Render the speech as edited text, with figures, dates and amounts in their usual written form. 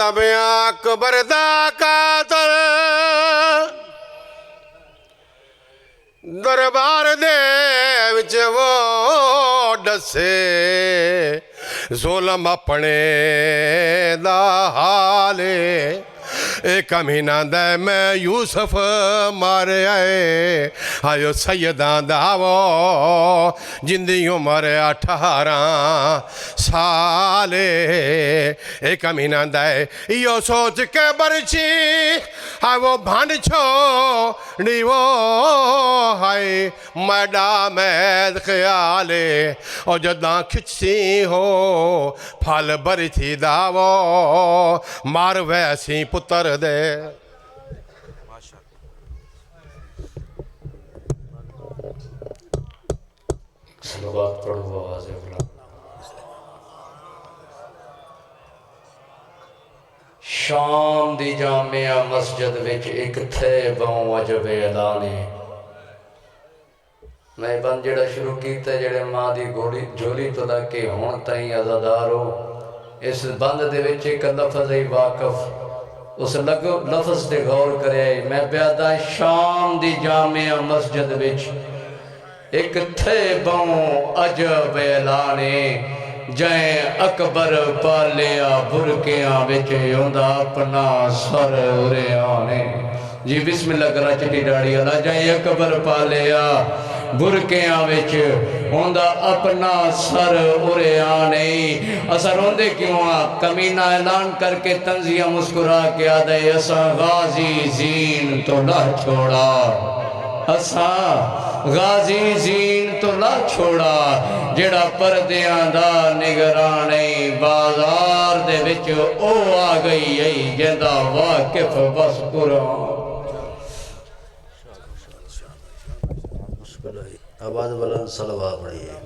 अकबर दा कातल दरबार दे विच वो दसे ज़ुल्म अपने दा हाले एक महीना दे मैं यूसुफ मारे आए आयो सैयदा दावो जिंदी उम्र 18 साले एक महीना दे यो सोच के बरछी हाय वो भांड छो नीवो हाय मैडा मैद ख्याले और जदा खिचसी हो फल बरी थी दावो मार वैसी पुत्र दे सलवात पढ़ो आवाज़ बुलंद। शाम दी जामिया मस्जिद विच एक थे बहु अजब ऐलाने मैं बंद जेड़ा शुरू कीता जेड़े मां दी गोली झोली तो लगे हुण ताईं अज़ादार हो इस बंद दे विच एक लफ्ज़ है वाक़िफ उस लफ्ज़ ते गौर करे मैं प्यादा शाम दी जामिया मस्जिद विच एक थे बहु अजब ऐलाने जै अकबर पालिया बुरकियां विच उंदा अपना सर उरे आने जी बिस्मिल्लाह करा चिट्टी दाड़ी वाला जै अकबर पालिया बुरकियां विच उंदा अपना सर उरे आने असा रोंदे क्यों कमीना ऐलान करके तंजिया मुस्कुरा के आदे असा गाजी जीन तो ना छोड़ा असा गाजी जीन तो ना छोड़ा जेड़ा परदियां दा निगराने बाजार दे विच ओ आ गई है जेंदा वाकिफ बस कुरान आवाज़ बुलंद सलवा पढ़िए।